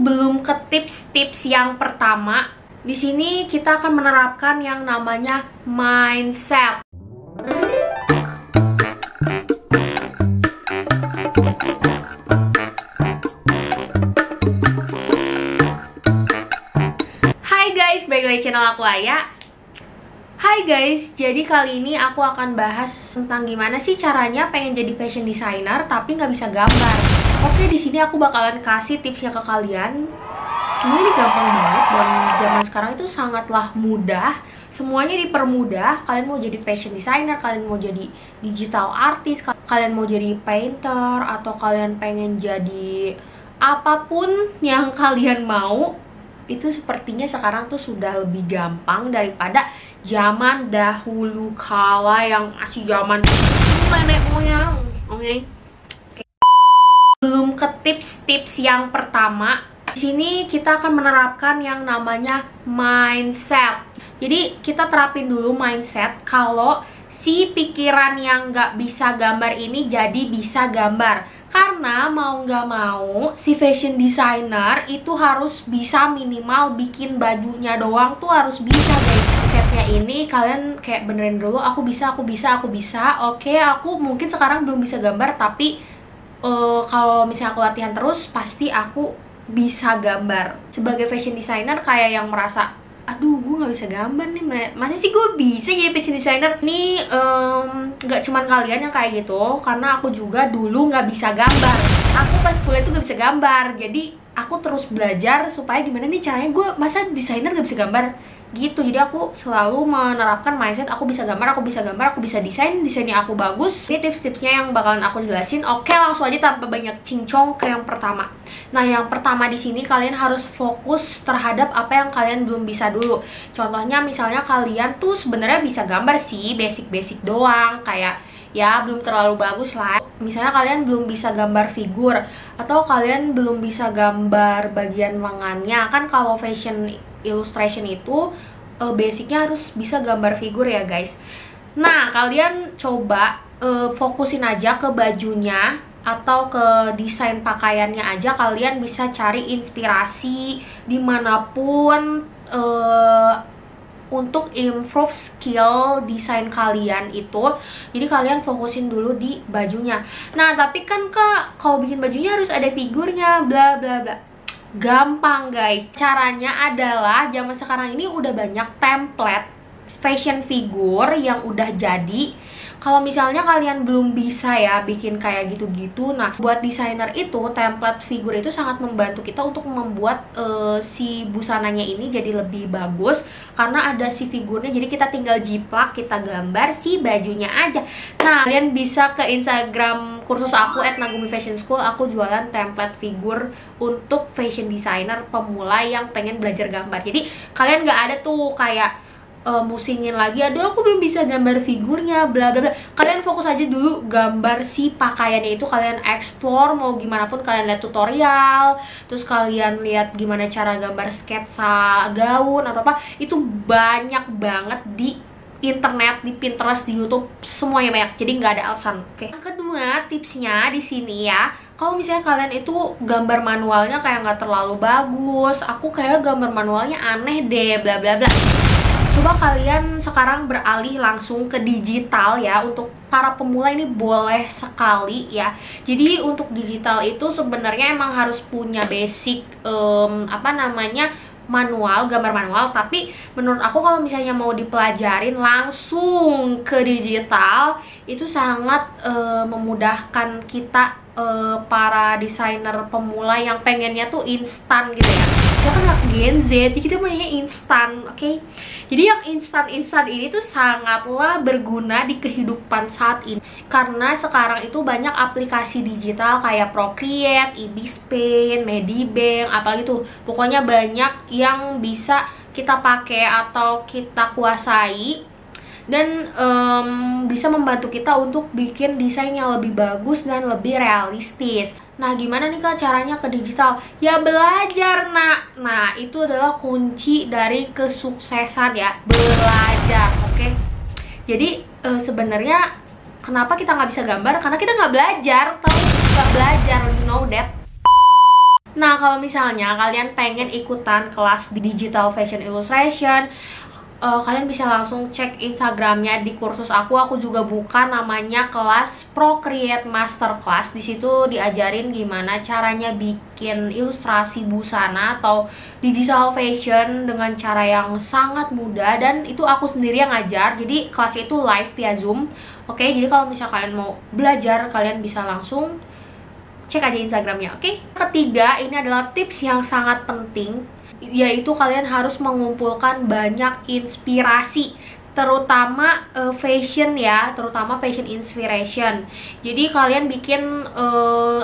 Sebelum ke tips-tips yang pertama, di sini kita akan menerapkan yang namanya mindset. Hai guys, balik lagi channel aku Aya. Hai guys, jadi kali ini aku akan bahas tentang gimana sih caranya pengen jadi fashion designer tapi nggak bisa gambar. Oke, di sini aku bakalan kasih tipsnya ke kalian. Semuanya ini gampang banget dan zaman sekarang itu sangatlah mudah. Semuanya dipermudah. Kalian mau jadi fashion designer, kalian mau jadi digital artist, kalian mau jadi painter, atau kalian pengen jadi apapun yang kalian mau, itu sepertinya sekarang tuh sudah lebih gampang daripada zaman dahulu kala yang masih zaman nenek moyang. Oke. Belum ke tips-tips yang pertama, di sini kita akan menerapkan yang namanya mindset. Jadi kita terapin dulu mindset kalau si pikiran yang nggak bisa gambar ini jadi bisa gambar. Karena mau nggak mau, si fashion designer itu harus bisa minimal bikin bajunya doang tuh harus bisa guys. Mindsetnya ini kalian kayak benerin dulu, aku bisa. Oke, aku mungkin sekarang belum bisa gambar, tapi kalau misalnya aku latihan terus, pasti aku bisa gambar. Sebagai fashion designer kayak yang merasa, aduh gue nggak bisa gambar nih, masih sih gue bisa jadi fashion designer. Ini nggak cuman kalian yang kayak gitu, karena aku juga dulu nggak bisa gambar. Aku pas kuliah tuh nggak bisa gambar, jadi aku terus belajar supaya gimana nih caranya gue, masa desainer nggak bisa gambar gitu. Jadi aku selalu menerapkan mindset aku bisa gambar, aku bisa desain, desainnya aku bagus. Ini tips-tipsnya yang bakalan aku jelasin. Oke, langsung aja tanpa banyak cincong ke yang pertama. Nah, yang pertama di sini kalian harus fokus terhadap apa yang kalian belum bisa dulu. Contohnya misalnya kalian tuh sebenarnya bisa gambar sih, basic-basic doang, kayak ya belum terlalu bagus lah. Misalnya kalian belum bisa gambar figur, atau kalian belum bisa gambar bagian lengannya. Kan kalau fashion illustration itu basicnya harus bisa gambar figur ya guys. Nah, kalian coba fokusin aja ke bajunya atau ke desain pakaiannya aja. Kalian bisa cari inspirasi dimanapun untuk improve skill desain kalian itu. Jadi kalian fokusin dulu di bajunya. Nah, tapi kan kak, kalau bikin bajunya harus ada figurnya, bla bla bla. Gampang guys, caranya adalah zaman sekarang ini udah banyak template fashion figure yang udah jadi. Kalau misalnya kalian belum bisa ya bikin kayak gitu-gitu, nah buat desainer itu template figur itu sangat membantu kita untuk membuat si busananya ini jadi lebih bagus, karena ada si figurnya. Jadi kita tinggal jiplak, kita gambar si bajunya aja. Nah, kalian bisa ke Instagram kursus aku @nagumi_fashion_school. Aku jualan template figur untuk fashion designer pemula yang pengen belajar gambar. Jadi kalian nggak ada tuh kayak musingin lagi, aduh aku belum bisa gambar figurnya, bla bla bla. Kalian fokus aja dulu gambar si pakaiannya itu. Kalian explore mau gimana pun, kalian lihat tutorial, terus kalian lihat gimana cara gambar sketsa gaun atau apa. Itu banyak banget di internet, di Pinterest, di YouTube, semuanya banyak. Jadi nggak ada alasan. Oke. Yang kedua tipsnya di sini ya, kalau misalnya kalian itu gambar manualnya kayak nggak terlalu bagus, aku kayak gambar manualnya aneh deh, bla bla bla. Coba kalian sekarang beralih langsung ke digital ya. Untuk para pemula ini boleh sekali ya. Jadi untuk digital itu sebenarnya emang harus punya basic manual, gambar manual. Tapi menurut aku kalau misalnya mau dipelajarin langsung ke digital, itu sangat memudahkan kita para desainer pemula yang pengennya tuh instan gitu ya. Kita kan anak Gen Z, jadi kita maunya instan, oke? Jadi yang instan ini tuh sangatlah berguna di kehidupan saat ini, karena sekarang itu banyak aplikasi digital kayak Procreate, Ibispaint, Medibank, apalagi tuh. Pokoknya banyak yang bisa kita pakai atau kita kuasai dan bisa membantu kita untuk bikin desain yang lebih bagus dan lebih realistis. Nah, gimana nih kak caranya ke digital? Ya belajar nak. Nah, itu adalah kunci dari kesuksesan ya, belajar. Oke? Jadi sebenarnya kenapa kita nggak bisa gambar? Karena kita nggak belajar, tahu? Nggak belajar, you know that. Nah, kalau misalnya kalian pengen ikutan kelas di Digital Fashion Illustration, kalian bisa langsung cek Instagramnya di kursus aku juga buka namanya kelas Procreate Masterclass. Di situ diajarin gimana caranya bikin ilustrasi busana atau digital fashion dengan cara yang sangat mudah, dan itu aku sendiri yang ngajar. Jadi kelas itu live via Zoom. Oke, jadi kalau misalnya kalian mau belajar, kalian bisa langsung cek aja Instagramnya, oke? Ketiga, ini adalah tips yang sangat penting, yaitu kalian harus mengumpulkan banyak inspirasi, terutama fashion ya, terutama fashion inspiration. Jadi kalian bikin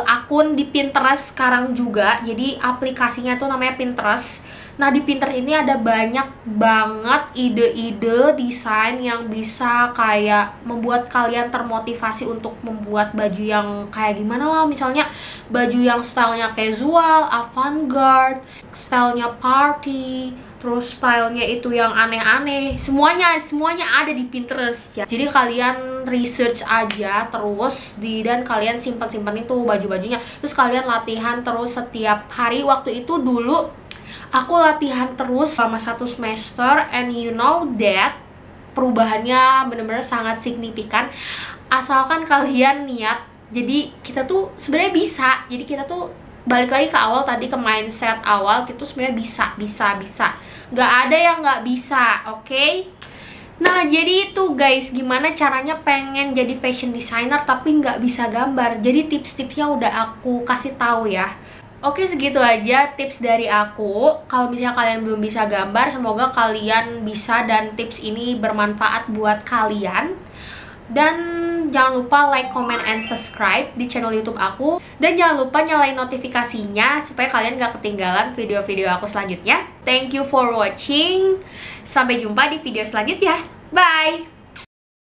akun di Pinterest sekarang juga. Jadi aplikasinya tuh namanya Pinterest. Nah, di Pinterest ini ada banyak banget ide-ide desain yang bisa kayak membuat kalian termotivasi untuk membuat baju yang kayak gimana lah. Misalnya baju yang stylenya casual, avant-garde, stylenya party, terus stylenya itu yang aneh-aneh. Semuanya ada di Pinterest ya. Jadi kalian research aja terus dan kalian simpan-simpan itu baju-bajunya. Terus kalian latihan terus setiap hari. Waktu itu dulu aku latihan terus selama 1 semester, and you know that perubahannya benar-benar sangat signifikan asalkan kalian niat. Jadi kita tuh sebenarnya bisa. Jadi kita tuh balik lagi ke awal tadi, ke mindset awal, kita tuh sebenarnya bisa. Nggak ada yang nggak bisa, oke? Nah, jadi itu guys, gimana caranya pengen jadi fashion designer tapi nggak bisa gambar. Jadi tips-tipsnya udah aku kasih tahu ya. Oke, segitu aja tips dari aku. Kalau misalnya kalian belum bisa gambar, semoga kalian bisa dan tips ini bermanfaat buat kalian. Dan jangan lupa like, comment, and subscribe di channel YouTube aku. Dan jangan lupa nyalain notifikasinya supaya kalian gak ketinggalan video-video aku selanjutnya. Thank you for watching. Sampai jumpa di video selanjutnya. Bye!